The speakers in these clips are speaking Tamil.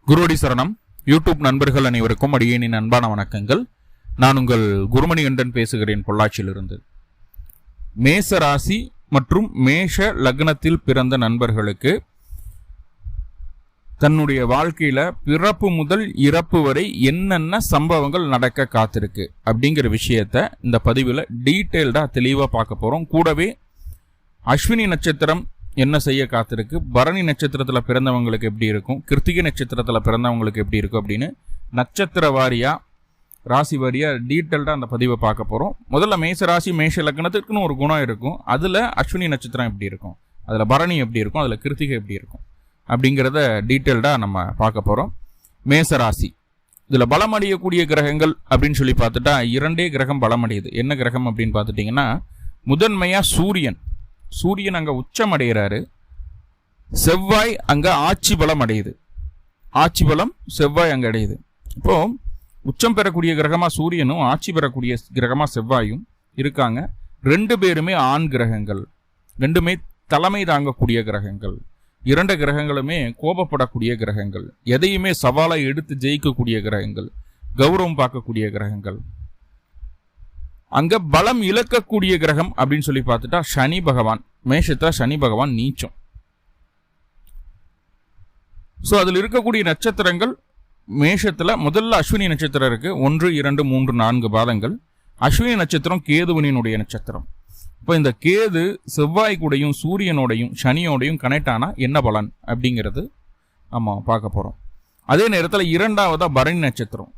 குருவடி சரணம். யூடியூப் நண்பர்கள் அனைவருக்கும் அடியேனின் அன்பான வணக்கங்கள். நான் உங்கள் குருமணி கண்டன் பேசுகிறேன், பொள்ளாச்சியிலிருந்து. மேச ராசி மற்றும் மேஷ லக்னத்தில் பிறந்த நண்பர்களுக்கு தன்னுடைய வாழ்க்கையில பிறப்பு முதல் இறப்பு வரை என்னென்ன சம்பவங்கள் நடக்க காத்திருக்கு அப்படிங்கிற விஷயத்த இந்த பதிவில் டீட்டெயில்டா தெளிவா பார்க்க போறோம். கூடவே அஸ்வினி நட்சத்திரம் என்ன செய்ய காத்திருக்கு, பரணி நட்சத்திரத்தில் பிறந்தவங்களுக்கு எப்படி இருக்கும், கிருத்திகை நட்சத்திரத்தில் பிறந்தவங்களுக்கு எப்படி இருக்கும் அப்படின்னு நட்சத்திர வாரியா ராசி வாரியா டீட்டெயில்டாக அந்த பதிவை பார்க்க போகிறோம். முதல்ல மேச ராசி மேஷ லக்னத்துக்குன்னு ஒரு குணம் இருக்கும். அதில் அஸ்வினி நட்சத்திரம் எப்படி இருக்கும், அதில் பரணி எப்படி இருக்கும், அதில் கிருத்திகை எப்படி இருக்கும் அப்படிங்கிறத டீட்டெயில்டாக நம்ம பார்க்க போகிறோம். மேச ராசி இதில் பலமடையக்கூடிய கிரகங்கள் அப்படின்னு சொல்லி பார்த்துட்டா 2 கிரகம் பலமடையுது. என்ன கிரகம் அப்படின்னு பார்த்துட்டிங்கன்னா, முதன்மையாக சூரியன் அங்கே உச்சம் அடைகிறாரு, செவ்வாய் அங்கே ஆட்சி பலம் அடையுது. ஆட்சி பலம் செவ்வாய் அங்கே அடையுது. இப்போ உச்சம் பெறக்கூடிய கிரகமா சூரியனும் ஆட்சி பெறக்கூடிய கிரகமா செவ்வாயும் இருக்காங்க. 2 பேருமே ஆண் கிரகங்கள், 2மே தலைமை தாங்கக்கூடிய கிரகங்கள். 2 கிரகங்களுமே கோபப்படக்கூடிய கிரகங்கள், எதையுமே சவாலை எடுத்து ஜெயிக்கக்கூடிய கிரகங்கள், கௌரவம் பார்க்கக்கூடிய கிரகங்கள். அங்க பலம் இழக்கக்கூடிய கிரகம் அப்படின்னு சொல்லி பார்த்துட்டா சனி பகவான். மேஷத்துல சனி பகவான் நீச்சம். ஸோ அதில் இருக்கக்கூடிய நட்சத்திரங்கள் மேஷத்துல முதல்ல அஸ்வினி நட்சத்திரம் இருக்கு. 1, 2, 3, 4 பாதங்கள். அஸ்வினி நட்சத்திரம் கேதுவனினுடைய நட்சத்திரம். இப்போ இந்த கேது செவ்வாய் கூடையும் சூரியனோடையும் சனியோடையும் கனெக்ட் ஆனா என்ன பலன் அப்படிங்கிறது நம்ம பார்க்க போறோம். அதே நேரத்தில் 2வதா பரணி நட்சத்திரம்.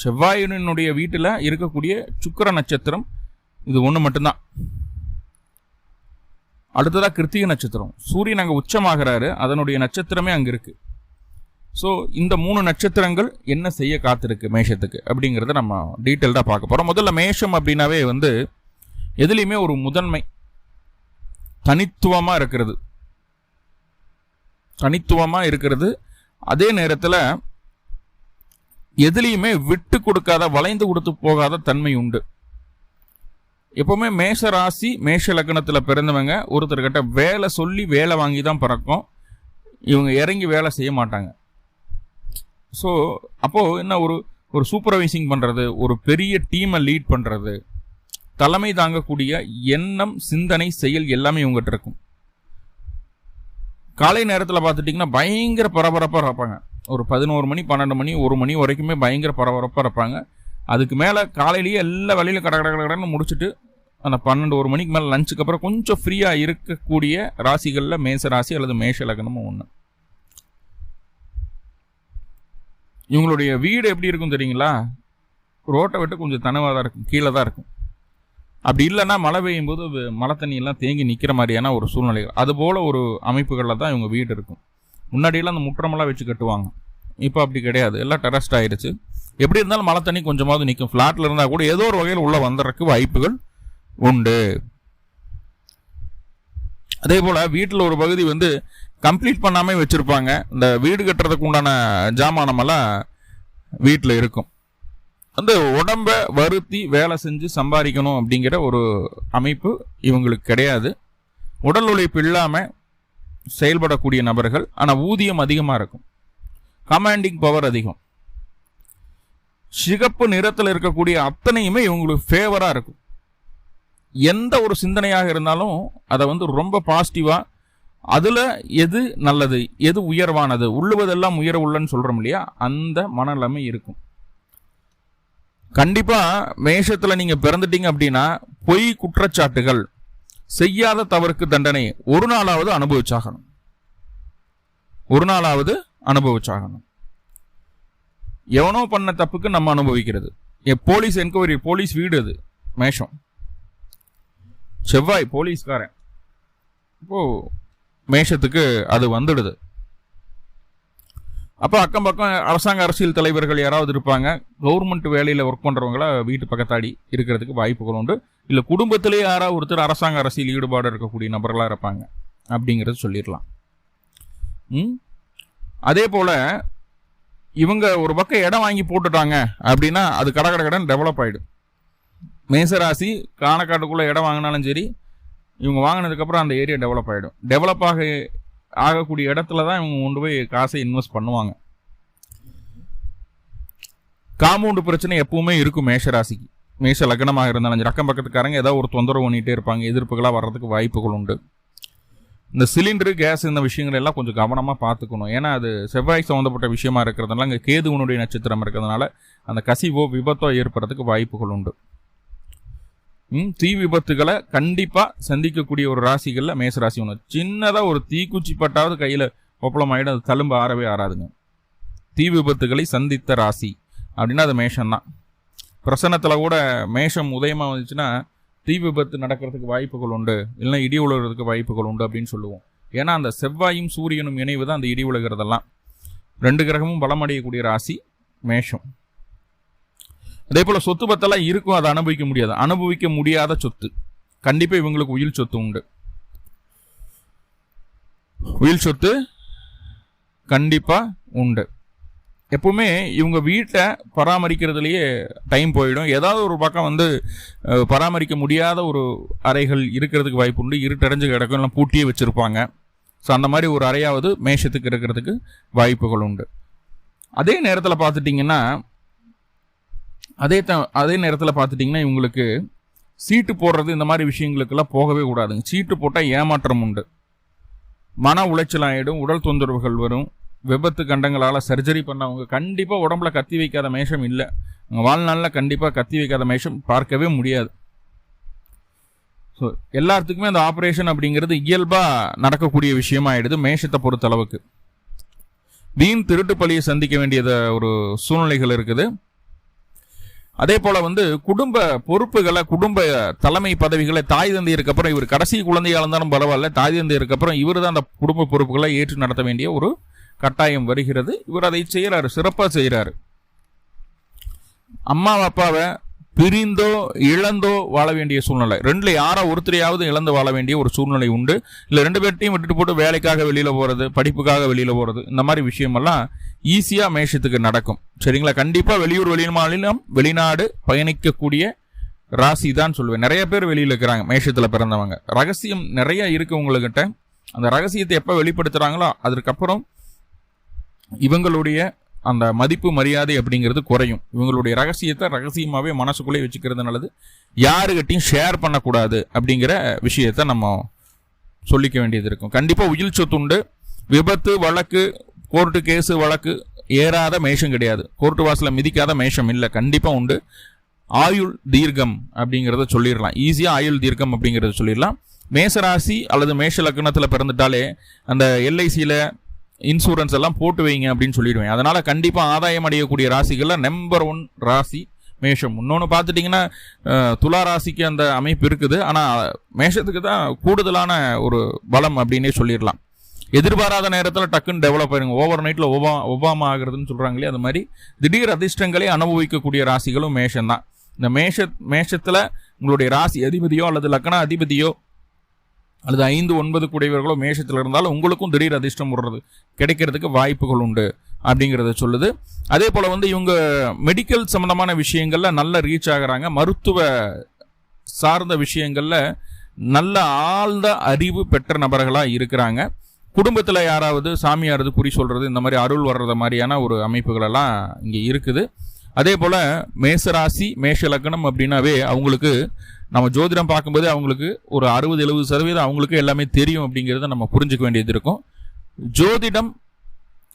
செவ்வாயினுடைய வீட்டில் இருக்கக்கூடிய சுக்கிர நட்சத்திரம் இது ஒன்று மட்டும்தான். அடுத்ததா கிருத்திகை நட்சத்திரம். சூரியன் அங்கே உச்சமாகிறாரு, அதனுடைய நட்சத்திரமே அங்கே இருக்கு. ஸோ இந்த 3 நட்சத்திரங்கள் என்ன செய்ய காத்திருக்கு மேஷத்துக்கு அப்படிங்கிறத நம்ம டீட்டெயில்டாக பார்க்க போகிறோம். முதல்ல மேஷம் அப்படின்னாவே எதுலேயுமே ஒரு முதன்மை, தனித்துவமாக இருக்கிறது. அதே நேரத்தில் எதுலையுமே விட்டு கொடுக்காத, வளைந்து கொடுத்து போகாத தன்மை உண்டு. எப்பவுமே மேஷ ராசி மேஷ லக்னத்தில் பிறந்தவங்க ஒருத்தர்கிட்ட வேலை சொல்லி வேலை வாங்கி தான் பிறக்கும். இவங்க இறங்கி வேலை செய்ய மாட்டாங்க. ஸோ அப்போ என்ன, ஒரு சூப்பர்வைசிங் பண்றது, ஒரு பெரிய டீமை லீட் பண்றது, தலைமை தாங்கக்கூடிய எண்ணம், சிந்தனை, செயல் எல்லாமே இவங்ககிட்ட இருக்கும். காலை நேரத்தில் பார்த்துட்டிங்கன்னா பயங்கர பரபரப்பாக இருப்பாங்க. ஒரு 11 மணி 12 மணி 1 மணி வரைக்குமே பயங்கர பரபரப்பாக இருப்பாங்க. அதுக்கு மேலே காலையிலேயே எல்லா வேலையிலும் கடன்னு முடிச்சுட்டு அந்த 12-1 மணிக்கு மேலே லஞ்சுக்கு அப்புறம் கொஞ்சம் ஃப்ரீயாக இருக்கக்கூடிய ராசிகளில் மேச ராசி அல்லது மேஷ லக்னமும் ஒன்று. இவங்களுடைய வீடு எப்படி இருக்கும் தெரியுங்களா? ரோட்டை விட்டு கொஞ்சம் தனவாக தான் இருக்கும், கீழே தான் இருக்கும். அப்படி இல்லைன்னா மழை பெய்யும் போது மழை தண்ணியெல்லாம் தேங்கி நிற்கிற மாதிரியான ஒரு சூழ்நிலைகள், அதுபோல் ஒரு அமைப்புகளில் தான் இவங்க வீடு இருக்கும். முன்னாடியெல்லாம் அந்த முற்றமெல்லாம் வச்சு கட்டுவாங்க, இப்போ அப்படி கிடையாது, எல்லாம் டெரஸ்ட் ஆயிடுச்சு. எப்படி இருந்தாலும் மழை தண்ணி கொஞ்சமாவது நிற்கும். ஃப்ளாட்டில் இருந்தால் கூட ஏதோ ஒரு வகையில் உள்ள வந்துறதுக்கு வாய்ப்புகள் உண்டு. அதே போல் வீட்டில் ஒரு பகுதி கம்ப்ளீட் பண்ணாமல் வச்சுருப்பாங்க. இந்த வீடு கட்டுறதுக்கு உண்டான ஜாமானமெல்லாம் வீட்டில் இருக்கும். உடம்ப வருத்தி வேலை செஞ்சு சம்பாதிக்கணும் அப்படிங்கிற ஒரு அமைப்பு இவங்களுக்கு கிடையாது. உடல் உழைப்பு இல்லாமல் செயல்படக்கூடிய நபர்கள். ஆனால் ஊதியம் அதிகமாக இருக்கும், கமாண்டிங் பவர் அதிகம். சிகப்பு நிறத்தில் இருக்கக்கூடிய அத்தனையுமே இவங்களுக்கு ஃபேவராக இருக்கும். எந்த ஒரு சிந்தனையாக இருந்தாலும் அதை ரொம்ப பாசிட்டிவாக, அதில் எது நல்லது, எது உயர்வானது, உள்ளுவதெல்லாம் உயர உள்ளன்னு சொல்கிறோம் இல்லையா, அந்த மனநிலைமை இருக்கும். கண்டிப்பாக மேஷத்தில் நீங்கள் பிறந்துட்டீங்க அப்படின்னா பொய் குற்றச்சாட்டுகள், செய்யாத தவறுக்கு தண்டனை ஒரு நாளாவது அனுபவிச்சாகணும். எவனோ பண்ண தப்புக்கு நம்ம அனுபவிக்கிறது. போலீஸ் என்கொயரி, போலீஸ் வீடு அது மேஷம். செவ்வாய் போலீஸ்காரன். இப்போ மேஷத்துக்கு அது வந்துடுது. அப்போ அக்கம் பக்கம் அரசாங்க அரசியல் தலைவர்கள் யாராவது இருப்பாங்க. கவர்மெண்ட் வேலையில் ஒர்க் பண்ணுறவங்கள வீட்டு பக்கத்தாடி இருக்கிறதுக்கு வாய்ப்புகள் உண்டு. இல்லை குடும்பத்திலே யாராவது ஒருத்தர் அரசாங்க அரசியல் ஈடுபாடு இருக்கக்கூடிய நபர்களாக இருப்பாங்க அப்படிங்கிறது சொல்லிடலாம். அதே போல் இவங்க ஒரு பக்கம் இடம் வாங்கி போட்டுட்டாங்க அப்படின்னா அது கடன் டெவலப் ஆகிடும். மேசராசி காணக்காட்டுக்குள்ளே இடம் வாங்கினாலும் சரி, இவங்க வாங்கினதுக்கப்புறம் அந்த ஏரியா டெவலப் ஆகிடும். டெவலப் ஆகக்கூடிய இடத்துல தான் இவங்க கொண்டு போய் காசை இன்வெஸ்ட் பண்ணுவாங்க. காம்பவுண்டு பிரச்சனை எப்பவுமே இருக்கும் மேஷராசிக்கு. மேஷ லக்னமாக இருந்தாலும் அக்கம் பக்கத்துக்காரங்க ஏதாவது ஒரு தொந்தரவு பண்ணிகிட்டே இருப்பாங்க, எதிர்ப்புகளாக வர்றதுக்கு வாய்ப்புகள் உண்டு. இந்த சிலிண்டரு கேஸ் இந்த விஷயங்கள் எல்லாம் கொஞ்சம் கவனமாக பார்த்துக்கணும். ஏன்னா அது செவ்வாய் சம்மந்தப்பட்ட விஷயமா இருக்கிறதுனால இங்கே கேதுவனுடைய நட்சத்திரம் இருக்கிறதுனால அந்த கசிவோ விபத்தோ ஏற்படுறதுக்கு வாய்ப்புகள் உண்டு. தீ விபத்துகளை கண்டிப்பாக சந்திக்கக்கூடிய ஒரு ராசிகளில் மேசராசி ஒன்று. சின்னதாக ஒரு தீக்குச்சி பட்டாவது கையில் ஒப்பளமாயிடும், அது தழும்பு ஆறவே ஆறாதுங்க. தீ விபத்துகளை சந்தித்த ராசி அப்படின்னா அது மேஷம்தான். பிரசன்னத்தில் கூட மேஷம் உதயமாக வந்துச்சுன்னா தீ விபத்து நடக்கிறதுக்கு வாய்ப்புகள் உண்டு, இல்லைன்னா இடி உலகிறதுக்கு வாய்ப்புகள் உண்டு அப்படின்னு சொல்லுவோம். ஏன்னா அந்த செவ்வாயும் சூரியனும் இணைவு தான் அந்த இடி உலகிறதெல்லாம். 2 கிரகமும் பலமடையக்கூடிய ராசி மேஷம். அதே போல் சொத்து பத்தெல்லாம் இருக்கும், அதை அனுபவிக்க முடியாது. அனுபவிக்க முடியாத சொத்து கண்டிப்பாக இவங்களுக்கு உயில் சொத்து உண்டு. உயில் சொத்து கண்டிப்பாக உண்டு. எப்பவுமே இவங்க வீட்டை பராமரிக்கிறதுலையே டைம் போயிடும். ஏதாவது ஒரு பக்கம் பராமரிக்க முடியாத ஒரு அறைகள் இருக்கிறதுக்கு வாய்ப்பு உண்டு. இருட்டடைஞ்சு கிடக்கும், எல்லாம் பூட்டியே வச்சுருப்பாங்க. ஸோ அந்த மாதிரி ஒரு அறையாவது மேஷத்துக்கு இருக்கிறதுக்கு வாய்ப்புகள் உண்டு. அதே நேரத்தில் பார்த்துட்டிங்கன்னா இவங்களுக்கு சீட்டு போடுறது இந்த மாதிரி விஷயங்களுக்கெல்லாம் போகவே கூடாதுங்க. சீட்டு போட்டால் ஏமாற்றம் உண்டு, மன உளைச்சல் ஆகிடும், உடல் தொந்தரவுகள் வரும், விபத்து கண்டங்களால் சர்ஜரி பண்ணவங்க கண்டிப்பாக உடம்புல கத்தி வைக்காத மேஷம் இல்லை. உங்கள் வாழ்நாளில் கண்டிப்பாக கத்தி வைக்காத மேஷம் பார்க்கவே முடியாது. ஸோ எல்லாத்துக்குமே அந்த ஆப்ரேஷன் அப்படிங்கிறது இயல்பாக நடக்கக்கூடிய விஷயமாயிடுது மேஷத்தை பொறுத்தளவுக்கு. வீண் திருட்டு பழியை சந்திக்க வேண்டியத ஒரு சூழ்நிலைகள் இருக்குது. அதே போல் குடும்ப பொறுப்புகளை, குடும்ப தலைமை பதவிகளை தாய் தந்தை இருக்கப்பறம், இவர் கடைசி குழந்தையாக இருந்தாலும் பரவாயில்ல, தாய் தந்தை இருக்கப்பறம் இவர் தான் அந்த குடும்ப பொறுப்புகளை ஏற்று நடத்த வேண்டிய ஒரு கட்டாயம் வருகிறது. இவர் அதை செய்கிறாரு, சிறப்பாக செய்கிறாரு. அம்மா அப்பாவை பிரிந்தோ இழந்தோ வாழ வேண்டிய சூழ்நிலை, 2ல் யாரோ ஒருத்தரையாவது இழந்து வாழ வேண்டிய ஒரு சூழ்நிலை உண்டு. இல்லை 2 பேர்ட்டையும் விட்டுட்டு போட்டு வேலைக்காக வெளியில் போகிறது, படிப்புக்காக வெளியில் போகிறது, இந்த மாதிரி விஷயமெல்லாம் ஈஸியாக மேஷத்துக்கு நடக்கும். சரிங்களா? கண்டிப்பாக வெளியூர் வெளிநாடு பயணிக்கக்கூடிய ராசி தான் சொல்லுவேன். நிறைய பேர் வெளியில் இருக்கிறாங்க மேஷத்தில் பிறந்தவங்க. ரகசியம் நிறைய இருக்கு உங்கள்கிட்ட. அந்த ரகசியத்தை எப்போ வெளிப்படுத்துகிறாங்களோ அதற்கப்புறம் இவங்களுடைய அந்த மதிப்பு மரியாதை அப்படிங்கிறது குறையும். இவங்களுடைய ரகசியத்தை ரகசியமாகவே மனசுக்குள்ளே வச்சுக்கிறது நல்லது. யாருக்கிட்டையும் ஷேர் பண்ணக்கூடாது அப்படிங்கிற விஷயத்தை நம்ம சொல்லிக்க வேண்டியது இருக்கும். கண்டிப்பாக உயில் சொத்து உண்டு. விபத்து வழக்கு, கோர்ட்டு கேஸு வழக்கு ஏறாத மேஷம் கிடையாது. கோர்ட்டு வாசலை மிதிக்காத மேஷம் இல்லை, கண்டிப்பாக உண்டு. ஆயுள் தீர்க்கம் அப்படிங்கிறத சொல்லிடலாம். ஈஸியாக ஆயுள் தீர்க்கம் அப்படிங்கிறத சொல்லிடலாம். மேசராசி அல்லது மேஷ லக்னத்தில் பிறந்துட்டாலே அந்த எல்ஐசியில் இன்சூரன்ஸ் எல்லாம் போட்டு வைங்க அப்படின்னு சொல்லிடுவேன். அதனால் கண்டிப்பாக ஆதாயம் அடையக்கூடிய ராசிகளில் நம்பர் 1 ராசி மேஷம். இன்னொன்று பார்த்துட்டிங்கன்னா துலா ராசிக்கு அந்த அமைப்பு இருக்குது, ஆனால் மேஷத்துக்கு தான் கூடுதலான ஒரு பலம் அப்படின்னே சொல்லிடலாம். எதிர்பாராத நேரத்தில் டக்குன்னு டெவலப் ஆயிருங்க. ஓவர் நைட்டில் ஒபாமா ஆகுறதுன்னு சொல்கிறாங்களே, அது மாதிரி திடீர் அதிர்ஷ்டங்களை அனுபவிக்கக்கூடிய ராசிகளும் மேஷம்தான். இந்த மேஷத்தில் உங்களுடைய ராசி அதிபதியோ அல்லது லக்ன அதிபதியோ அல்லது 5, 9 கூடியவர்களோ மேஷத்தில் இருந்தாலும் உங்களுக்கும் திடீர் அதிர்ஷ்டம் விடுறது கிடைக்கிறதுக்கு வாய்ப்புகள் உண்டு அப்படிங்கிறத சொல்லுது. அதே போல் இவங்க மெடிக்கல் சம்மந்தமான விஷயங்களில் நல்ல ரீச் ஆகிறாங்க. மருத்துவ சார்ந்த விஷயங்களில் நல்ல ஆழ்ந்த அறிவு பெற்ற நபர்களாக இருக்கிறாங்க. குடும்பத்தில் யாராவது சாமியாரது குறி சொல்கிறது, இந்த மாதிரி அருள் வர்றது மாதிரியான ஒரு அமைப்புகளெல்லாம் இங்கே இருக்குது. அதே போல் மேசராசி மேஷ லக்னம் அப்படின்னாவே அவங்களுக்கு நம்ம ஜோதிடம் பார்க்கும்போது அவங்களுக்கு ஒரு 60-70% அவங்களுக்கு எல்லாமே தெரியும் அப்படிங்கிறத நம்ம புரிஞ்சுக்க வேண்டியது இருக்கும். ஜோதிடம்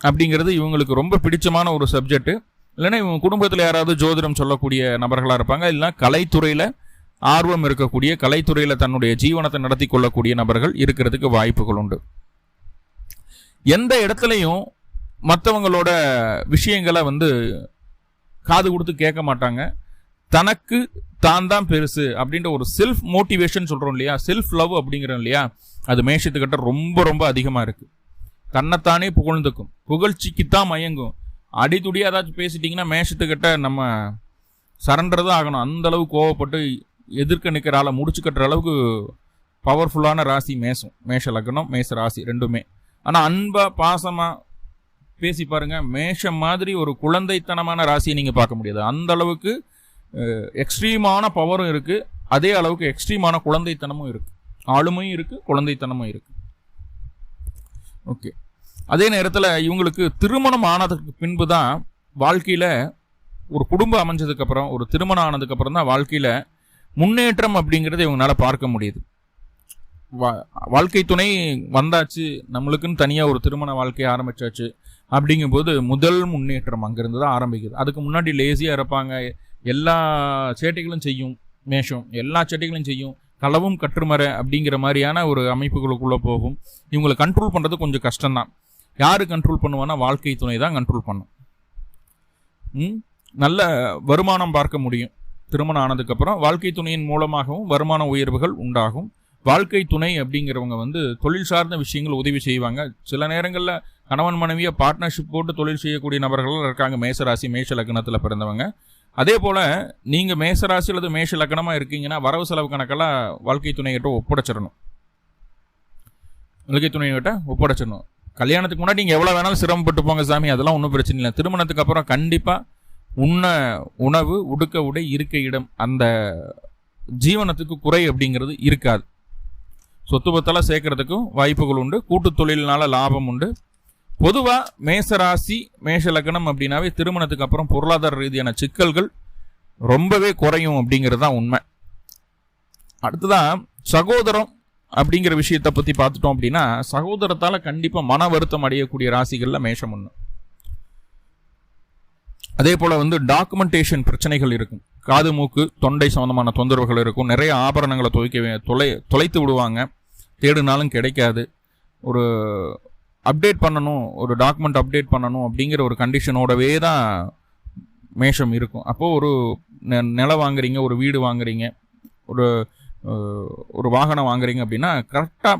அப்படிங்கிறது இவங்களுக்கு ரொம்ப பிடிச்சமான ஒரு சப்ஜெக்ட். இல்லைன்னா இவங்க குடும்பத்தில் யாராவது ஜோதிடம் சொல்லக்கூடிய நபர்களாக இருப்பாங்க. இல்லைன்னா கலைத்துறையில் ஆர்வம் இருக்கக்கூடிய, கலைத்துறையில் தன்னுடைய ஜீவனத்தை நடத்தி கொள்ளக்கூடிய நபர்கள் இருக்கிறதுக்கு வாய்ப்புகள் உண்டு. எந்த இடத்துலையும் மற்றவங்களோட விஷயங்களை காது கொடுத்து கேட்க மாட்டாங்க. தனக்கு தான் பெருசு அப்படின்ற ஒரு செல்ஃப் மோட்டிவேஷன் சொல்கிறோம் இல்லையா, செல்ஃப் லவ் அப்படிங்கிறோம் இல்லையா, அது மேஷத்துக்கிட்ட ரொம்ப ரொம்ப அதிகமாக இருக்குது. தன்னைத்தானே புகழ்ந்துக்கும், புகழ்ச்சிக்குத்தான் மயங்கும். அடித்துடி ஏதாச்சும் பேசிட்டிங்கன்னா மேஷத்துக்கிட்ட நம்ம சரண்டர் தான் ஆகணும். அந்த அளவுக்கு கோவப்பட்டு எதிர்க்க நிற்கிற ஆளை முடிச்சு கட்டுற அளவுக்கு பவர்ஃபுல்லான ராசி மேஷ லக்னம் மேஷ ராசி ரெண்டுமே. ஆனால் அன்பாக பாசமாக பேசி பாருங்க, மேஷம் மாதிரி ஒரு குழந்தைத்தனமான ராசியை நீங்கள் பார்க்க முடியாது. அந்த அளவுக்கு எக்ஸ்ட்ரீமான பவரும் இருக்குது, அதே அளவுக்கு எக்ஸ்ட்ரீமான குழந்தைத்தனமும் இருக்குது. ஆளுமையும் இருக்குது, குழந்தைத்தனமும் இருக்குது. ஓகே. அதே நேரத்தில் இவங்களுக்கு திருமணம் ஆனதுக்கு பின்பு தான் வாழ்க்கையில் ஒரு குடும்பம் அமைஞ்சதுக்கப்புறம், ஒரு திருமணம் ஆனதுக்கப்புறம் தான் வாழ்க்கையில் முன்னேற்றம் அப்படிங்கிறத இவங்களால பார்க்க முடியுது. வாழ்க்கை துணை வந்தாச்சு, நம்மளுக்குன்னு தனியாக ஒரு திருமண வாழ்க்கையை ஆரம்பிச்சாச்சு அப்படிங்கும்போது முதல் முன்னேற்றம் அங்கேருந்து தான் ஆரம்பிக்குது. அதுக்கு முன்னாடி லேசியாக இருப்பாங்க, எல்லா சேட்டைகளும் செய்யும் மேஷம், எல்லா சேட்டைகளும் செய்யும், களவும் கற்றுமர அப்படிங்கிற மாதிரியான ஒரு அமைப்புகளுக்குள்ளே போகும். இவங்களை கண்ட்ரோல் பண்ணுறது கொஞ்சம் கஷ்டம்தான். யார் கண்ட்ரோல் பண்ணுவான்னா வாழ்க்கை துணை தான் கண்ட்ரோல் பண்ணும். நல்ல வருமானம் பார்க்க முடியும். திருமணம் ஆனதுக்கப்புறம் வாழ்க்கை துணையின் மூலமாகவும் வருமான உயர்வுகள் உண்டாகும். வாழ்க்கை துணை அப்படிங்கிறவங்க வந்து தொழில் சார்ந்த விஷயங்கள் உதவி செய்வாங்க. சில நேரங்களில் கணவன் மனைவியை பார்ட்னர்ஷிப் போட்டு தொழில் செய்யக்கூடிய நபர்கள் இருக்காங்க, மேசராசி மேஷ லக்னத்தில் பிறந்தவங்க. அதே போல் நீங்கள் மேசராசி அல்லது மேஷ லக்னமாக இருக்கீங்கன்னா வரவு செலவு கணக்கெல்லாம் வாழ்க்கை துணைகிட்ட ஒப்படைச்சிடணும். வாழ்க்கை துணைகிட்ட ஒப்படைச்சிடணும். கல்யாணத்துக்கு முன்னாடி நீங்கள் எவ்வளோ வேணாலும் சிரமப்பட்டு போங்க சாமி, அதெல்லாம் ஒன்றும் பிரச்சனை இல்லை. திருமணத்துக்கு அப்புறம் கண்டிப்பாக உணவு, உடுக்க உடை, இருக்க இடம், அந்த ஜீவனத்துக்கு குறை அப்படிங்கிறது இருக்காது. சொத்து பத்தெல்லாம் சேர்க்கறதுக்கும் வாய்ப்புகள் உண்டு. கூட்டு தொழிலினால லாபம் உண்டு. பொதுவாக மேசராசி மேஷ லக்னம் அப்படின்னாவே திருமணத்துக்கு அப்புறம் பொருளாதார ரீதியான சிக்கல்கள் ரொம்பவே குறையும் அப்படிங்கிறது தான் உண்மை. அடுத்ததான் சகோதரம் அப்படிங்கிற விஷயத்தை பற்றி பார்த்துட்டோம் அப்படின்னா, சகோதரத்தால் கண்டிப்பாக மன வருத்தம் அடையக்கூடிய ராசிகளில் மேஷம் ஒன்று. அதே போல் வந்து டாக்குமெண்டேஷன் பிரச்சனைகள் இருக்கும். காது மூக்கு தொண்டை சம்பந்தமான தொந்தரவுகள் இருக்கும். நிறைய ஆபரணங்களை தொலைத்து விடுவாங்க, தேடினாலும் கிடைக்காது. ஒரு அப்டேட் பண்ணணும், ஒரு டாக்குமெண்ட் அப்டேட் பண்ணணும் அப்படிங்கிற ஒரு கண்டிஷனோடவே தான் மேஷம் இருக்கும். அப்போது ஒரு நிலம் வாங்குறீங்க, ஒரு வீடு வாங்குறீங்க, ஒரு வாகனம் வாங்குறீங்க அப்படின்னா கரெக்டாக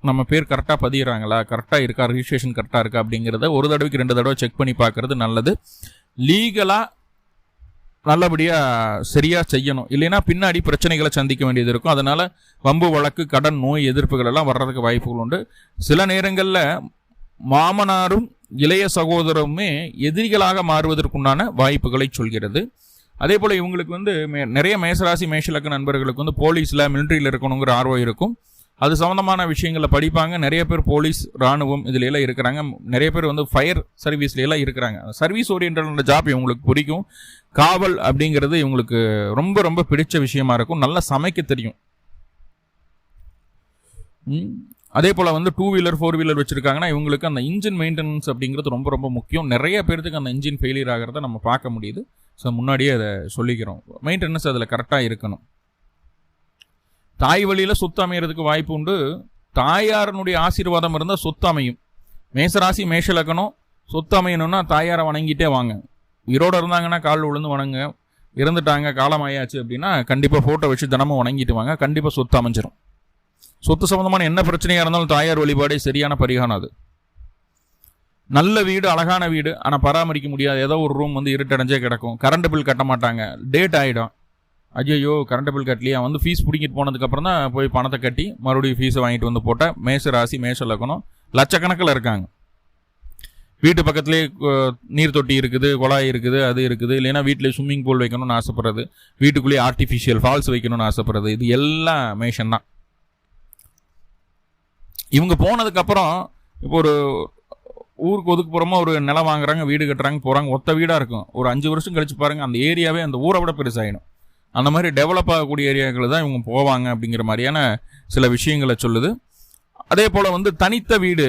நம்ம பேர் கரெக்டாக பதிகிறாங்களா, கரெக்டாக இருக்கா, ரிஜிஸ்ட்ரேஷன் கரெக்டாக இருக்கா அப்படிங்கிறத ஒரு தடவைக்கு 2 தடவை செக் பண்ணி பார்க்கறது நல்லது. லீகலாக நல்லபடியாக சரியாக செய்யணும். இல்லைன்னா பின்னாடி பிரச்சனைகளை சந்திக்க வேண்டியது இருக்கும். அதனால் வம்பு வழக்கு, கடன், நோய் எதிர்ப்புகள் எல்லாம் வர்றதுக்கு வாய்ப்புகள் உண்டு. சில நேரங்களில் மாமனாரும் இளைய சகோதரருமே எதிரிகளாக மாறுவதற்குண்டான வாய்ப்புகளை சொல்கிறது. அதே போல் இவங்களுக்கு வந்து நிறைய மேசராசி மேஷலக்க நண்பர்களுக்கு வந்து போலீஸில் மிலிட்ரியில் இருக்கணுங்கிற ஆர்வம் இருக்கும். அது சம்மந்தமான விஷயங்களில் படிப்பாங்க. நிறைய பேர் போலீஸ், இராணுவம் இதுல எல்லாம் இருக்கிறாங்க. நிறைய பேர் வந்து ஃபயர் சர்வீஸ்ல எல்லாம் இருக்கிறாங்க. சர்வீஸ் ஓரியன்ட் ஜாப் இவங்களுக்கு பிடிக்கும். காவல் அப்படிங்கிறது இவங்களுக்கு ரொம்ப ரொம்ப பிடிச்ச விஷயமா இருக்கும். நல்லா சமைக்க தெரியும். அதே போல் வந்து 2 வீலர் 4 வீலர் வச்சுருக்காங்கன்னா இவங்களுக்கு அந்த இன்ஜின் மெயின்டெனன்ஸ் அப்படிங்கிறது ரொம்ப ரொம்ப முக்கியம். நிறைய பேர்த்துக்கு அந்த இன்ஜின் ஃபெயிலியர் ஆகிறத நம்ம பார்க்க முடியுது. ஸோ முன்னாடியே அதை சொல்லிக்கிறோம். மெயின்டெனன்ஸ் அதில் கரெக்டாக இருக்கணும். தாய் வழியில் சொத்து அமைகிறதுக்கு வாய்ப்பு உண்டு. தாயாரனுடைய ஆசீர்வாதம் இருந்தால் சொத்து அமையும். மேசராசி மேஷலக்கணும். சொத்து அமையணும்னா தாயாரை வணங்கிட்டே வாங்க. உயிரோடு இருந்தாங்கன்னா கால் விழுந்து வணங்க. இறந்துட்டாங்க, காலமாயாச்சு அப்படின்னா கண்டிப்பாக ஃபோட்டோ வச்சு தினமும் வணங்கிட்டு வாங்க. கண்டிப்பாக சொத்து அமைஞ்சிடும். சொத்து சம்பந்தமான என்ன பிரச்சனையாக இருந்தாலும் தாயார் வழிபாடே சரியான பரிகாரம். அது நல்ல வீடு, அழகான வீடு, ஆனால் பராமரிக்க முடியாது. ஏதோ ஒரு ரூம் வந்து இருட்டடைஞ்சே கிடக்கும். கரண்ட் பில் கட்ட மாட்டாங்க, டேட் ஆகிடும். ஐயோ கரண்ட் பில் கட்டலையா, வந்து ஃபீஸ் பிடிக்கிட்டு போனதுக்கப்புறம் தான் போய் பணத்தை கட்டி மறுபடியும் ஃபீஸை வாங்கிட்டு வந்து போட்டால் மேஷ ராசி மேஷ லக்னம் லட்சக்கணக்கில் இருக்காங்க. வீட்டு பக்கத்துலேயே நீர் தொட்டி இருக்குது, குழாய் இருக்குது, அது இருக்குது. இல்லைன்னா வீட்டில் ஸ்விம்மிங் பூல் வைக்கணும்னு ஆசைப்படுறது, வீட்டுக்குள்ளேயே ஆர்டிஃபிஷியல் ஃபால்ஸ் வைக்கணும்னு ஆசைப்படுறது, இது எல்லாம் மேஷன் தான். இவங்க போனதுக்கப்புறம் இப்போ ஒரு ஊருக்கு ஒதுக்குப்புறமா ஒரு நிலம் வாங்குறாங்க, வீடு கட்டுறாங்க, போகிறாங்க. ஒத்த வீடாக இருக்கும். ஒரு 5 வருஷம் கழிச்சு பாருங்கள், அந்த ஏரியாவே அந்த ஊரை விட பெருசாகிடும். அந்த மாதிரி டெவலப் ஆகக்கூடிய ஏரியாக்கள் தான் இவங்க போவாங்க அப்படிங்கிற மாதிரியான சில விஷயங்களை சொல்லுது. அதே போல் வந்து தனித்த வீடு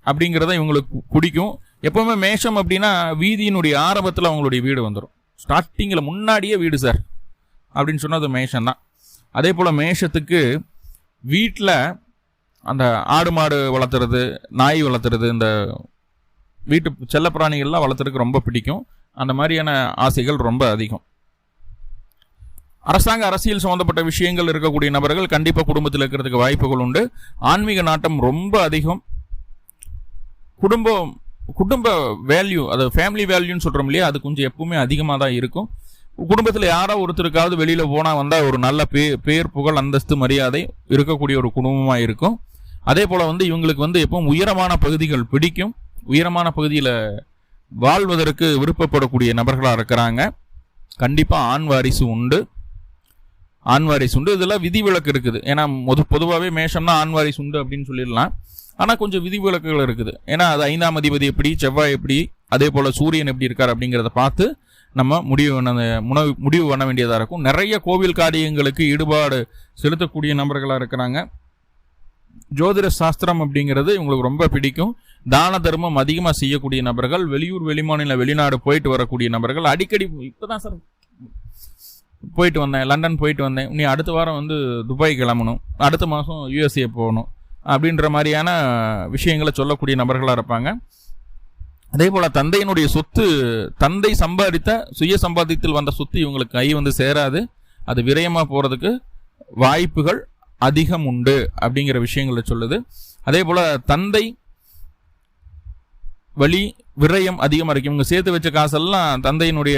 அப்படிங்கிறத இவங்களுக்கு பிடிக்கும். எப்போவுமே மேஷம் அப்படின்னா வீதியினுடைய ஆரம்பத்தில் அவங்களுடைய வீடு வந்துடும். ஸ்டார்டிங்கில் முன்னாடியே வீடு சார் அப்படின்னு சொன்னால் அது மேஷம் தான். அதே போல் மேஷத்துக்கு வீட்டில் அந்த ஆடு மாடு வளர்த்துறது, நாய் வளர்த்துறது, இந்த வீட்டு செல்லப்பிராணிகள்லாம் வளர்த்துறதுக்கு ரொம்ப பிடிக்கும். அந்த மாதிரியான ஆசைகள் ரொம்ப அதிகம். அரசாங்க அரசியல் சம்பந்தப்பட்ட விஷயங்கள் இருக்கக்கூடிய நபர்கள் கண்டிப்பாக குடும்பத்தில் இருக்கிறதுக்கு வாய்ப்புகள் உண்டு. ஆன்மீக நாட்டம் ரொம்ப அதிகம். குடும்ப வேல்யூ, அது ஃபேமிலி வேல்யூன்னு சொல்கிறோம் இல்லையா, அது கொஞ்சம் எப்பவுமே அதிகமாக தான் இருக்கும். குடும்பத்தில் யாரோ ஒருத்தருக்காவது வெளியில் போனால் வந்தால் ஒரு நல்ல பேர் புகழ் அந்தஸ்து மரியாதை இருக்கக்கூடிய ஒரு குடும்பமாக இருக்கும். அதே போல் வந்து இவங்களுக்கு வந்து எப்பவும் உயரமான பகுதிகள் பிடிக்கும். உயரமான பகுதியில் வாழ்வதற்கு விருப்பப்படக்கூடிய நபர்களாக இருக்கிறாங்க. கண்டிப்பாக ஆண் வாரிசு உண்டு. இதெல்லாம் விதிவிலக்கு இருக்குது. ஏன்னா பொதுவாகவே மேஷம்னா ஆண் வாரிசு உண்டு அப்படின்னு சொல்லிடலாம். ஆனால் கொஞ்சம் விதிவிலக்குகள் இருக்குது. ஏன்னா அது 5ஆம் அதிபதி எப்படி, செவ்வாய் எப்படி, அதே போல் சூரியன் எப்படி இருக்கார் அப்படிங்கிறத பார்த்து நம்ம முடிவு பண்ண வேண்டியதாக இருக்கும். நிறைய கோவில் காரியங்களுக்கு ஈடுபாடு செலுத்தக்கூடிய நபர்களாக இருக்கிறாங்க. ஜோதிட சாஸ்திரம் அப்படிங்கிறது இவங்களுக்கு ரொம்ப பிடிக்கும். தான தர்மம் அதிகமாக செய்யக்கூடிய நபர்கள், வெளியூர் வெளிமாநில வெளிநாடு போயிட்டு வரக்கூடிய நபர்கள். அடிக்கடி இப்போதான் சார் போயிட்டு வந்தேன், லண்டன் போயிட்டு வந்தேன், நீ அடுத்த வாரம் வந்து துபாய் கிளம்பணும், அடுத்த மாதம் யூஎஸ்ஏ போகணும் அப்படின்ற மாதிரியான விஷயங்களை சொல்லக்கூடிய நபர்களாக இருப்பாங்க. அதே போல் தந்தையினுடைய சொத்து, தந்தை சம்பாதித்த சுய சம்பாதித்தில் வந்த சொத்து இவங்களுக்கு கை வந்து சேராது, அது விரயமாக போகிறதுக்கு வாய்ப்புகள் அதிகம் உண்டு அப்படிங்கிற விஷயங்களை சொல்லுது. அதே போல் தந்தை வழி விரயம் அதிகமாக இருக்கும். இவங்க சேர்த்து வச்ச காசெல்லாம் தந்தையினுடைய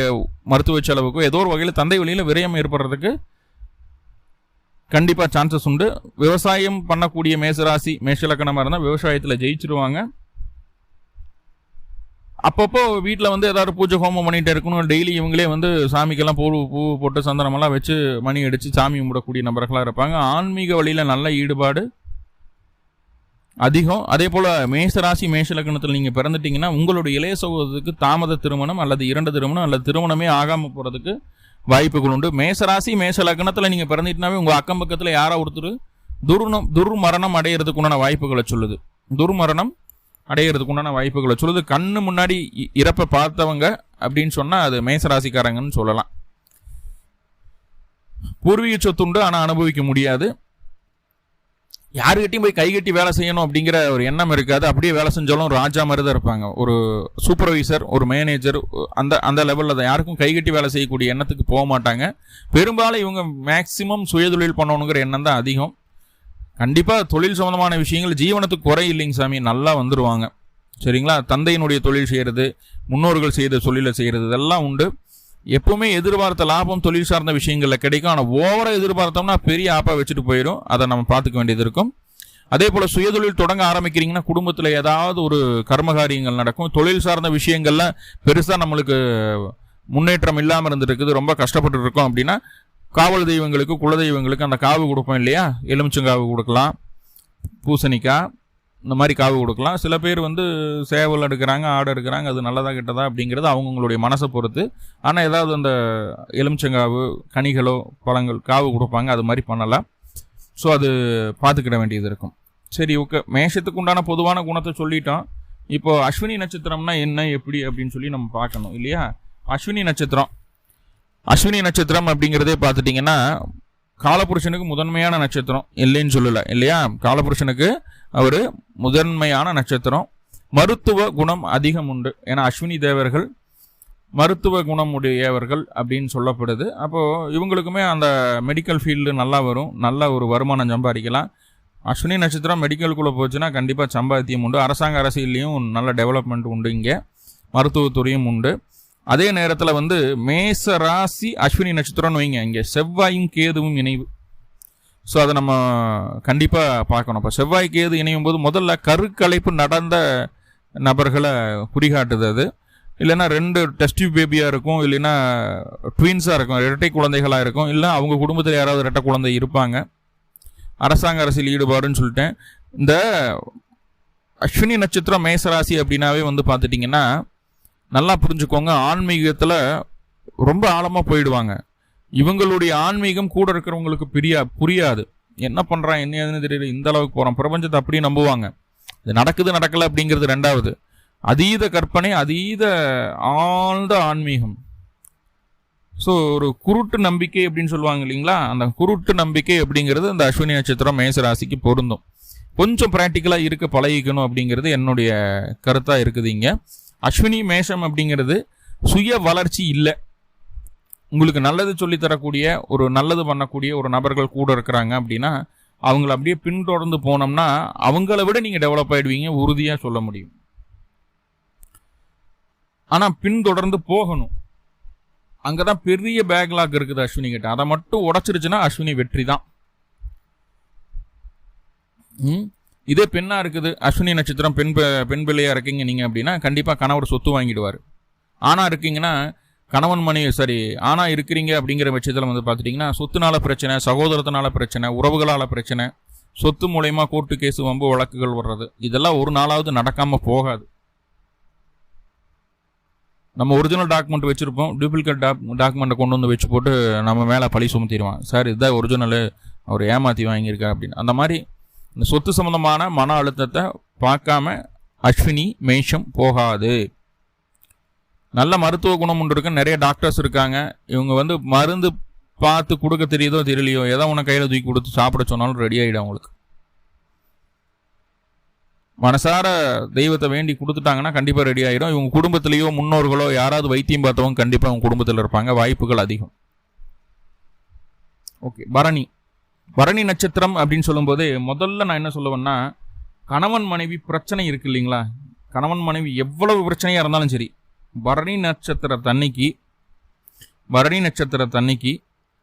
மருத்துவ செலவுக்கோ ஏதோ ஒரு வகையில் தந்தை வழியில் விரயம் ஏற்படுறதுக்கு கண்டிப்பாக சான்சஸ் உண்டு. விவசாயம் பண்ணக்கூடிய மேசராசி மேஷலக்கணமாக இருந்தால் விவசாயத்தில் ஜெயிச்சிருவாங்க. அப்பப்போ வீட்டில் வந்து ஏதாவது பூஜை ஹோமம் பண்ணிகிட்டே இருக்கணும். டெய்லி இவங்களே வந்து சாமிக்கெல்லாம் பூ போட்டு சந்தனமெல்லாம் வச்சு மணி அடித்து சாமி கும்பிடக்கூடிய நபர்களாக இருப்பாங்க. ஆன்மீக வழியில் நல்ல ஈடுபாடு அதிகம். அதே போல் மேஷராசி மேஷலக்கணத்தில் நீங்கள் பிறந்துட்டீங்கன்னா உங்களுடைய இளைய சகோதரத்துக்கு தாமத திருமணம் அல்லது 2 திருமணம் அல்லது திருமணமே ஆகாமல் போகிறதுக்கு வாய்ப்புகள் உண்டு. மேஷராசி மேஷலக்கணத்தில் நீங்கள் பிறந்துட்டுனாவே உங்கள் அக்கம் பக்கத்தில் யாரோ ஒருத்தர் துர்மரணம் அடையிறதுக்கு உண்டான வாய்ப்புகளை சொல்லுது. துர்மரணம் அடையிறதுக்கு உண்டான வாய்ப்புகளை சொல்லுது. கண்ணு முன்னாடி இறப்பை பார்த்தவங்க அப்படின்னு சொன்னால் அது மேசராசிக்காரங்கன்னு சொல்லலாம். பூர்வீக சொத்துண்டு, ஆனால் அனுபவிக்க முடியாது. யாருக்கிட்டையும் போய் கைகட்டி வேலை செய்யணும் அப்படிங்கிற ஒரு எண்ணம் இருக்காது. அப்படியே வேலை செஞ்சாலும் ராஜா மாதிரி தான் இருப்பாங்க. ஒரு சூப்பர்வைசர், ஒரு மேனேஜர், அந்த லெவலில் தான். யாருக்கும் கைகட்டி வேலை செய்யக்கூடிய எண்ணத்துக்கு போக மாட்டாங்க. பெரும்பாலும் இவங்க மேக்சிமம் சுயதொழில் பண்ணணுங்கிற எண்ணம் தான் அதிகம். கண்டிப்பாக தொழில் சம்மந்தமான விஷயங்கள் ஜீவனத்துக்கு குறை இல்லைங்க சாமி, நல்லா வந்துடுவாங்க. சரிங்களா? தந்தையினுடைய தொழில் செய்கிறது, முன்னோர்கள் செய்த தொழிலை செய்கிறது, இதெல்லாம் உண்டு. எப்பவுமே எதிர்பார்த்த லாபம் தொழில் சார்ந்த விஷயங்களில் கிடைக்கும். ஆனால் ஓவராக எதிர்பார்த்தோம்னா பெரிய ஆப்பா வச்சுட்டு போயிடும். அதை நம்ம பார்த்துக்க வேண்டியது இருக்கும். அதே போல் சுயதொழில் தொடங்க ஆரம்பிக்கிறீங்கன்னா குடும்பத்தில் ஏதாவது ஒரு கர்மகாரியங்கள் நடக்கும். தொழில் சார்ந்த விஷயங்கள்ல பெருசாக நம்மளுக்கு முன்னேற்றம் இல்லாமல் இருந்துருக்குது, ரொம்ப கஷ்டப்பட்டு இருக்கோம் அப்படின்னா காவல் தெய்வங்களுக்கு, குலதெய்வங்களுக்கு அந்த காவு கொடுப்போம் இல்லையா? எலுமிச்சங்காவு கொடுக்கலாம், பூசணிக்காய், இந்த மாதிரி காவு கொடுக்கலாம். சில பேர் வந்து சேவல் எடுக்கிறாங்க, ஆடு எடுக்கிறாங்க, அது நல்லதா கெட்டதா அப்படிங்கிறது அவங்களுடைய மனசை பொறுத்து. ஆனால் ஏதாவது அந்த எலுமிச்சங்காவு, கனிகளோ, பழங்கள் காவு கொடுப்பாங்க, அது மாதிரி பண்ணலாம். ஸோ அது பார்த்துக்கிட வேண்டியது இருக்கும். சரி, ஓகே. மேஷத்துக்கு உண்டான பொதுவான குணத்தை சொல்லிட்டோம். இப்போ அஸ்வினி நட்சத்திரம்னா என்ன, எப்படி அப்படின்னு சொல்லி நம்ம பார்க்கணும் இல்லையா? அஸ்வினி நட்சத்திரம் அப்படிங்கிறதே பார்த்துட்டிங்கன்னா காலபுருஷனுக்கு முதன்மையான நட்சத்திரம், இல்லைன்னு சொல்லலை இல்லையா? காலபுருஷனுக்கு அவர் முதன்மையான நட்சத்திரம். மருத்துவ குணம் அதிகம் உண்டு. ஏன்னா அஸ்வினி தேவர்கள் மருத்துவ குணம் உடையவர்கள் அப்படின்னு சொல்லப்படுது. அப்போது இவங்களுக்குமே அந்த மெடிக்கல் ஃபீல்டு நல்லா வரும், நல்ல ஒரு வருமானம் சம்பாதிக்கலாம். அஸ்வினி நட்சத்திரம் மெடிக்கலுக்குள்ளே போச்சுன்னா கண்டிப்பாக சம்பாத்தியம் உண்டு. அரசாங்க அரசியல்லையும் நல்ல டெவலப்மெண்ட் உண்டு. இங்கே மருத்துவத்துறையும் உண்டு. அதே நேரத்தில் வந்து மேச ராசி அஸ்வினி நட்சத்திரம்னு வைங்க, இங்கே செவ்வாயும் கேதுவும் இணைவு. ஸோ அதை நம்ம கண்டிப்பாக பார்க்கணும். இப்போ செவ்வாய் கேது இணையும் போது முதல்ல கருக்கலைப்பு நடந்த நபர்களை குறிகாட்டுது. அது இல்லைன்னா 2 டெஸ்ட் பேபியாக இருக்கும், இல்லைன்னா ட்வின்ஸாக இருக்கும், இரட்டை குழந்தைகளாக இருக்கும், இல்லை அவங்க குடும்பத்தில் யாராவது இரட்டை குழந்தை இருப்பாங்க. அரசாங்க அரசியல் ஈடுபாடுன்னு சொல்லிட்டேன். இந்த அஸ்வினி நட்சத்திரம் மேசராசி அப்படின்னாவே வந்து பார்த்துட்டிங்கன்னா நல்லா புரிஞ்சுக்கோங்க, ஆன்மீகத்தில் ரொம்ப ஆழமாக போயிடுவாங்க. இவங்களுடைய ஆன்மீகம் கூட இருக்கிறவங்களுக்கு புரியாது. என்ன பண்ணுறான் என்ன ஏதுன்னு தெரியல, இந்த அளவுக்கு போகிறான், பிரபஞ்சத்தை அப்படியே நம்புவாங்க. இது நடக்கலை அப்படிங்கிறது 2வது. அதீத கற்பனை, அதீத ஆழ்ந்த ஆன்மீகம். ஸோ ஒரு குருட்டு நம்பிக்கை அப்படின்னு சொல்லுவாங்க இல்லைங்களா? அந்த குருட்டு நம்பிக்கை அப்படிங்கிறது அந்த அஸ்வினி நட்சத்திரம் மேசராசிக்கு பொருந்தும். கொஞ்சம் ப்ராக்டிக்கலாக இருக்க பழகிக்கணும் அப்படிங்கிறது என்னுடைய கருத்தாக இருக்குது. இங்கே அஸ்வினி மேஷம் அப்படிங்கிறது சுய வளர்ச்சி இல்லை. உங்களுக்கு நல்லது சொல்லித்தரக்கூடிய, ஒரு நல்லது பண்ணக்கூடிய ஒரு நபர்கள் கூட இருக்கிறாங்க அப்படின்னா அவங்கள அப்படியே பின்தொடர்ந்து போனோம்னா அவங்கள விட நீங்கள் டெவலப் ஆகிடுவீங்க, உறுதியாக சொல்ல முடியும். ஆனால் பின்தொடர்ந்து போகணும். அங்கே தான் பெரிய பேக்லாக் இருக்குது அஸ்வினி கிட்ட. அதை மட்டும் உடச்சிருச்சுன்னா அஸ்வினி வெற்றி தான். இதே பெண்ணாக இருக்குது, அஸ்வினி நட்சத்திரம் பெண் பிள்ளையாக இருக்கீங்க நீங்கள் அப்படின்னா கண்டிப்பாக கணவர் சொத்து வாங்கிடுவார். ஆணாக இருக்கீங்கன்னா கணவன் ஆணாக இருக்கிறீங்க அப்படிங்கிற பட்சத்தில் வந்து பார்த்துட்டிங்கன்னா சொத்துனால பிரச்சனை, சகோதரத்தினால பிரச்சனை, உறவுகளால் பிரச்சனை, சொத்து மூலயமா கோர்ட்டு கேஸு வம்பு வழக்குகள் வர்றது, இதெல்லாம் ஒரு நாளாவது நடக்காமல் போகாது. நம்ம ஒரிஜினல் டாக்குமெண்ட் வச்சுருப்போம், டூப்ளிகேட் டாக்குமெண்ட்டை கொண்டு வந்து வச்சு போட்டு நம்ம மேலே பழி சுமத்திடுவான். சார் இதுதான் ஒரிஜினலு, அவர் ஏமாற்றி வாங்கியிருக்கா அப்படின்னு. அந்த மாதிரி இந்த சொத்து சம்மந்தமான மன அழுத்தத்தை பார்க்காம அஸ்வினி மேஷம் போகாது. நல்ல மருத்துவ குணம் ஒன்று இருக்கு, நிறைய டாக்டர்ஸ் இருக்காங்க. இவங்க மருந்து பார்த்து கொடுக்க தெரியுதோ தெரியலையோ, ஏதோ உன கையில் தூக்கி கொடுத்து சாப்பிட சொன்னாலும் ரெடி ஆகிடும் அவங்களுக்கு. மனசார தெய்வத்தை வேண்டி கொடுத்துட்டாங்கன்னா கண்டிப்பாக ரெடி ஆகிடும். இவங்க குடும்பத்திலேயோ முன்னோர்களோ யாராவது வைத்தியம் பார்த்தவங்க கண்டிப்பாக அவங்க குடும்பத்தில் இருப்பாங்க, வாய்ப்புகள் அதிகம். ஓகே, பரணி நட்சத்திரம் அப்படின்னு சொல்லும்போது முதல்ல நான் என்ன சொல்லுவேன்னா, கணவன் மனைவி பிரச்சனை இருக்கு இல்லைங்களா, கணவன் மனைவி எவ்வளவு பிரச்சனையாக இருந்தாலும் சரி, பரணி நட்சத்திரத்தன்னைக்கு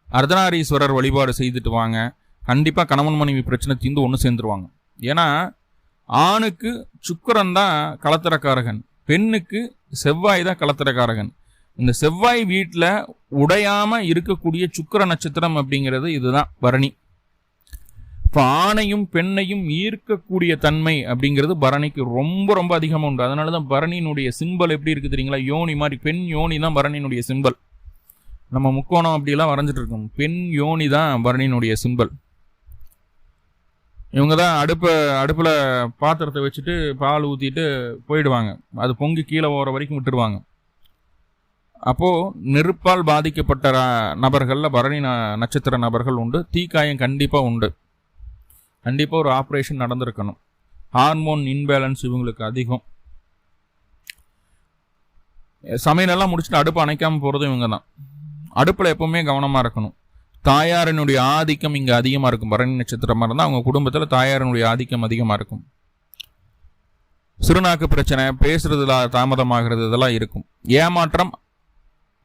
அர்த்தநாரீஸ்வரர் வழிபாடு செய்துட்டு வாங்க. கண்டிப்பாக கணவன் மனைவி பிரச்சனை தீர்ந்து ஒன்று சேர்ந்துருவாங்க. ஏன்னா ஆணுக்கு சுக்கிரன் தான் கலத்திரக்காரகன், பெண்ணுக்கு செவ்வாய் தான் கலத்திரக்காரகன். இந்த செவ்வாய் வீட்டில் உடையாம இருக்கக்கூடிய சுக்கிர நட்சத்திரம் அப்படிங்கிறது இதுதான் பரணி. இப்போ ஆணையும் பெண்ணையும் ஈர்க்கக்கூடிய தன்மை அப்படிங்கிறது பரணிக்கு ரொம்ப ரொம்ப அதிகமாக உண்டு. அதனால தான் பரணியினுடைய சிம்பல் எப்படி இருக்குது தெரியுங்களா, யோனி மாதிரி, பெண் யோனி தான் பரணியினுடைய சிம்பல். நம்ம முக்கோணம் அப்படிலாம் வரைஞ்சிட்டு இருக்கோம், பெண் யோனி தான் பரணியினுடைய சிம்பல். இவங்க தான் அடுப்பில் பாத்திரத்தை வச்சுட்டு பால் ஊற்றிட்டு போயிடுவாங்க, அது பொங்கி கீழே ஓர வரைக்கும் விட்டுருவாங்க. அப்போது நெருப்பால் பாதிக்கப்பட்ட நபர்களில் பரணி நட்சத்திர நபர்கள் உண்டு. தீக்காயம் கண்டிப்பாக உண்டு, கண்டிப்பாக ஒரு ஆப்ரேஷன் நடந்திருக்கணும். ஹார்மோன் இன்பேலன்ஸ் இவங்களுக்கு அதிகம். சமையலெல்லாம் முடிச்சுட்டு அடுப்பு அணைக்காமல் போகிறதும் இவங்க தான். அடுப்பில் எப்பவுமே கவனமாக இருக்கணும். தாயாரினுடைய ஆதிக்கம் இங்கே அதிகமாக இருக்கும். பரணி நட்சத்திரமாக இருந்தால் அவங்க குடும்பத்தில் தாயாரினுடைய ஆதிக்கம் அதிகமாக இருக்கும். சிறுநாக்கு பிரச்சனை, பேசுறதுல தாமதமாகிறது, இதெல்லாம் இருக்கும். ஏமாற்றம்,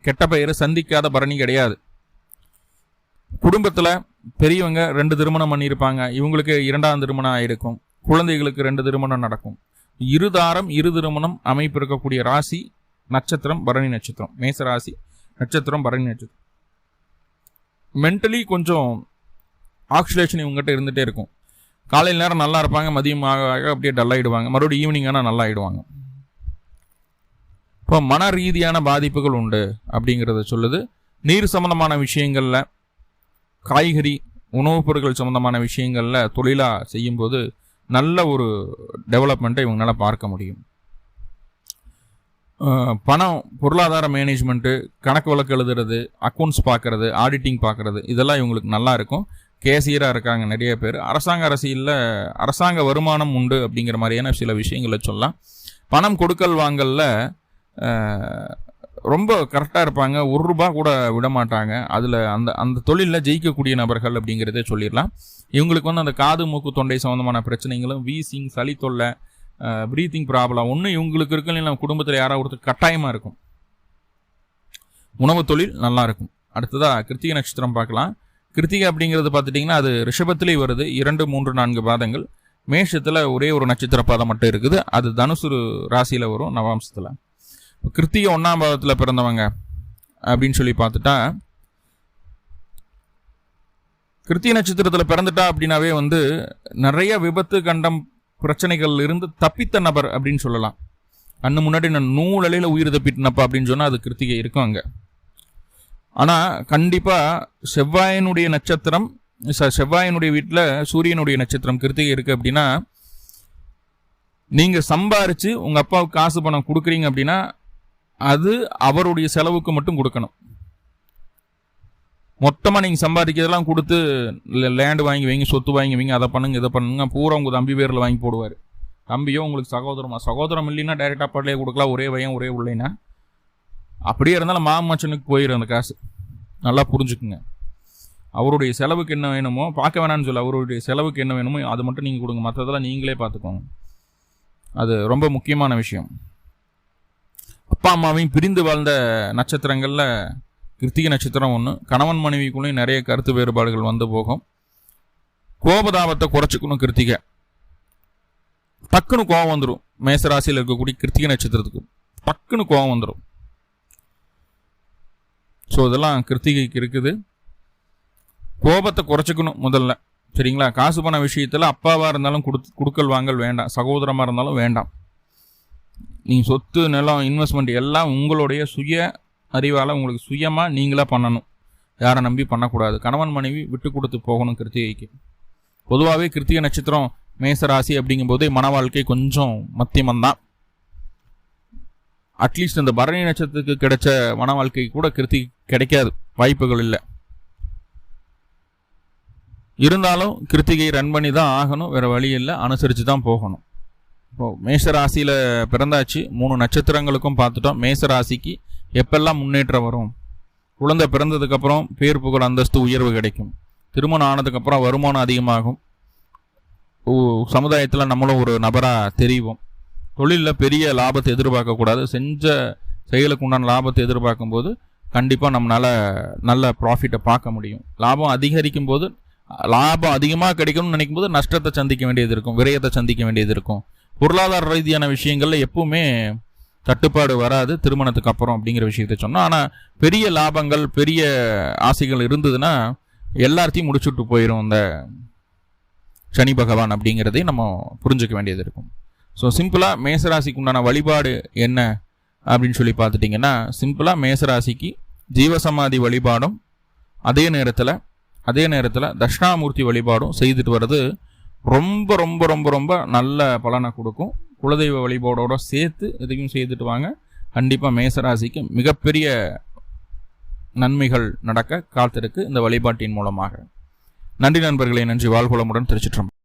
கெட்ட பெயரை சந்திக்காத பரணி கிடையாது. குடும்பத்தில் பெரியவங்க 2 திருமணம் பண்ணியிருப்பாங்க, இவங்களுக்கு 2ஆம் திருமணம் ஆயிருக்கும். குழந்தைகளுக்கு 2 திருமணம் நடக்கும். இருதாரம் 2 திருமணம் அமைப்பு இருக்கக்கூடிய ராசி நட்சத்திரம் பரணி நட்சத்திரம். மேச ராசி நட்சத்திரம் பரணி நட்சத்திரம். மென்டலி கொஞ்சம் ஆக்சிலேஷன் இவங்ககிட்ட இருந்துகிட்டே இருக்கும். காலையில் நேரம் நல்லா இருப்பாங்க, மதியம் அப்படியே டல்லாகிடுவாங்க, மறுபடியும் ஈவினிங் ஆனால் நல்லா ஆகிடுவாங்க. இப்போ மன ரீதியான பாதிப்புகள் உண்டு அப்படிங்கிறத சொல்லுது. நீர் சம்பந்தமான விஷயங்களில், காய்கறி உணவுப் பொருட்கள் சம்பந்தமான விஷயங்களில் தொழிலாக செய்யும்போது நல்ல ஒரு டெவலப்மெண்ட்டை இவங்களால பார்க்க முடியும். பணம், பொருளாதார மேனேஜ்மெண்ட்டு, கணக்கு வழக்கு எழுதுறது, அக்கௌண்ட்ஸ் பார்க்குறது, ஆடிட்டிங் பார்க்குறது, இதெல்லாம் இவங்களுக்கு நல்லா இருக்கும். கேசியராக இருக்காங்க நிறைய பேர். அரசியலில் அரசாங்க வருமானம் உண்டு அப்படிங்கிற மாதிரியான சில விஷயங்களை சொல்லலாம். பணம் கொடுக்கல் வாங்கலில் ரொம்ப கரெக்டாக இருப்பாங்க, ₹1 கூட விட மாட்டாங்க. அதில் அந்த தொழிலில் ஜெயிக்கக்கூடிய நபர்கள் அப்படிங்கிறதே சொல்லிடலாம். இவங்களுக்கு அந்த காது மூக்கு தொண்டை சம்மந்தமான பிரச்சனைகளும், வீசிங், சளி தொல்லை, ப்ரீத்திங் ப்ராப்ளம் ஒன்று இவங்களுக்கு இருக்கு. இல்லை நம்ம குடும்பத்தில் யாராவது ஒருத்தர் கட்டாயமாக இருக்கும். உணவு தொழில் நல்லா இருக்கும். அடுத்ததாக கிருத்திகை நட்சத்திரம் பார்க்கலாம். கிருத்திகை அப்படிங்கிறது பார்த்துட்டிங்கன்னா அது ரிஷபத்திலே வருது. 2, 3, 4 பாதங்கள். மேஷத்தில் ஒரே ஒரு நட்சத்திர பாதம் மட்டும் இருக்குது, அது தனுசு ராசியில் வரும், நவாம்சத்தில். கிருத்திகை 1ஆம் பாதத்தில் பிறந்தவங்க அப்படின்னு சொல்லி பார்த்துட்டா, கிருத்திகை நட்சத்திரத்தில் பிறந்துட்டா அப்படின்னாவே நிறைய விபத்து, கண்டம், பிரச்சனைகள் இருந்து தப்பித்த நபர் அப்படின்னு சொல்லலாம். அண்ணு முன்னாடி நான் நூலலையில் உயிர் தப்பிட்டனப்பா அப்படின்னு சொன்னால் அது கிருத்திகை இருக்கும் அங்கே. ஆனால் கண்டிப்பாக செவ்வாயினுடைய நட்சத்திரம், செவ்வாயினுடைய வீட்டில் சூரியனுடைய நட்சத்திரம் கிருத்திகை இருக்குது அப்படின்னா, நீங்கள் சம்பாரித்து உங்கள் அப்பாவுக்கு காசு பணம் கொடுக்குறீங்க அப்படின்னா அது அவருடைய செலவுக்கு மட்டும் கொடுக்கணும். மொத்தமாக நீங்கள் சம்பாதிக்கிறதெல்லாம் கொடுத்து லேண்டு வாங்கி வைங்க, சொத்து வாங்கி வைங்க, அதை பண்ணுங்க இதை பண்ணுங்க, பூரா உங்கள் தம்பி பேரில் வாங்கி போடுவார். தம்பியோ உங்களுக்கு சகோதரம் இல்லைன்னா டைரெக்டாக அப்பாட்டிலே கொடுக்கலாம், ஒரே பையன் ஒரே உள்ளேன்னா. அப்படியே இருந்தாலும் மாமச்சனுக்கு போயிடும் அந்த காசு. நல்லா புரிஞ்சுக்குங்க. அவருடைய செலவுக்கு என்ன வேணுமோ, பார்க்க வேணான்னு சொல்ல, அவருடைய செலவுக்கு என்ன வேணுமோ அது மட்டும் நீங்கள் கொடுங்க, மற்றதெல்லாம் நீங்களே பார்த்துக்கோங்க. அது ரொம்ப முக்கியமான விஷயம். அப்பா அம்மாவையும் பிரிந்து வாழ்ந்த நட்சத்திரங்களில் கிருத்திகை நட்சத்திரம் ஒன்று. கணவன் மனைவிக்குள்ளேயும் நிறைய கருத்து வேறுபாடுகள் வந்து போகும். கோபதாபத்தை குறைச்சிக்கணும். கிருத்திகை டக்குன்னு கோபம் வந்துடும். மேசராசியில் இருக்கக்கூடிய கிருத்திகை நட்சத்திரத்துக்கு டக்குன்னு கோபம் வந்துடும். ஸோ இதெல்லாம் கிருத்திகைக்கு இருக்குது. கோபத்தை குறைச்சிக்கணும் முதல்ல, சரிங்களா? காசு பண விஷயத்தில் அப்பாவாக இருந்தாலும் கொடுக்கல் வாங்கல் வேண்டாம், சகோதரமாக இருந்தாலும் வேண்டாம். நீங்கள் சொத்து, நிலம், இன்வெஸ்ட்மெண்ட் எல்லாம் உங்களுடைய சுய அறிவால் உங்களுக்கு சுயமாக நீங்களாக பண்ணணும். யாரை நம்பி பண்ணக்கூடாது. கணவன் மனைவி விட்டு கொடுத்து போகணும் கிருத்திகைக்கு. பொதுவாகவே கிருத்திகை நட்சத்திரம் மேசராசி அப்படிங்கும்போதே மன வாழ்க்கை கொஞ்சம் மத்தியமந்தான். அட்லீஸ்ட் இந்த பரணி நட்சத்திரத்துக்கு கிடைச்ச மன வாழ்க்கை கூட கிருத்திகை கிடைக்காது, வாய்ப்புகள் இல்லை. இருந்தாலும் கிருத்திகை ரன் பண்ணி தான் ஆகணும், வேறு வழி இல்லை, அனுசரித்து தான் போகணும். இப்போது மேசராசியில் பிறந்தாச்சு, 3 நட்சத்திரங்களுக்கும் பார்த்துட்டோம். மேசராசிக்கு எப்பெல்லாம் முன்னேற்றம் வரும்? குழந்தை பிறந்ததுக்கப்புறம் பேர் புகழ் அந்தஸ்து உயர்வு கிடைக்கும். திருமணம் ஆனதுக்கப்புறம் வருமானம் அதிகமாகும். சமுதாயத்தில் நம்மளும் ஒரு நபராக தெரிவோம். தொழிலில் பெரிய லாபத்தை எதிர்பார்க்கக்கூடாது. செஞ்ச செயலுக்கு உண்டான லாபத்தை எதிர்பார்க்கும்போது கண்டிப்பாக நம்மளால் நல்ல ப்ராஃபிட்டை பார்க்க முடியும். லாபம் அதிகரிக்கும் போது, லாபம் அதிகமாக கிடைக்கணும்னு நினைக்கும் போது நஷ்டத்தை சந்திக்க வேண்டியது இருக்கும், விரயத்தை சந்திக்க வேண்டியது இருக்கும். பொருளாதார ரீதியான விஷயங்களில் எப்பவுமே தட்டுப்பாடு வராது திருமணத்துக்கு அப்புறம் அப்படிங்கிற விஷயத்த சொன்னோம். ஆனால் பெரிய லாபங்கள், பெரிய ஆசைகள் இருந்ததுன்னா எல்லாத்தையும் முடிச்சுட்டு போயிடும் இந்த சனி பகவான் அப்படிங்கிறதையும் நம்ம புரிஞ்சுக்க வேண்டியது இருக்கும். ஸோ சிம்பிளாக மேசராசிக்கு உண்டான வழிபாடு என்ன அப்படின்னு சொல்லி பார்த்துட்டிங்கன்னா, சிம்பிளாக மேசராசிக்கு ஜீவசமாதி வழிபாடும் அதே நேரத்தில் தட்சிணாமூர்த்தி வழிபாடும் செய்துட்டு வர்றது ரொம்ப ரொம்ப ரொம்ப ரொம்ப நல்ல பலனை கொடுக்கும். குலதெய்வ வழிபாடோட சேர்த்து இதையும் செய்துட்டு வாங்க. கண்டிப்பாக மேசராசிக்கு மிகப்பெரிய நன்மைகள் நடக்க காத்திருக்கு இந்த வழிபாட்டின் மூலமாக. நன்றி நண்பர்களே, நன்றி. வாழ்வளமுடன். திருச்சிற்றம்பலம்.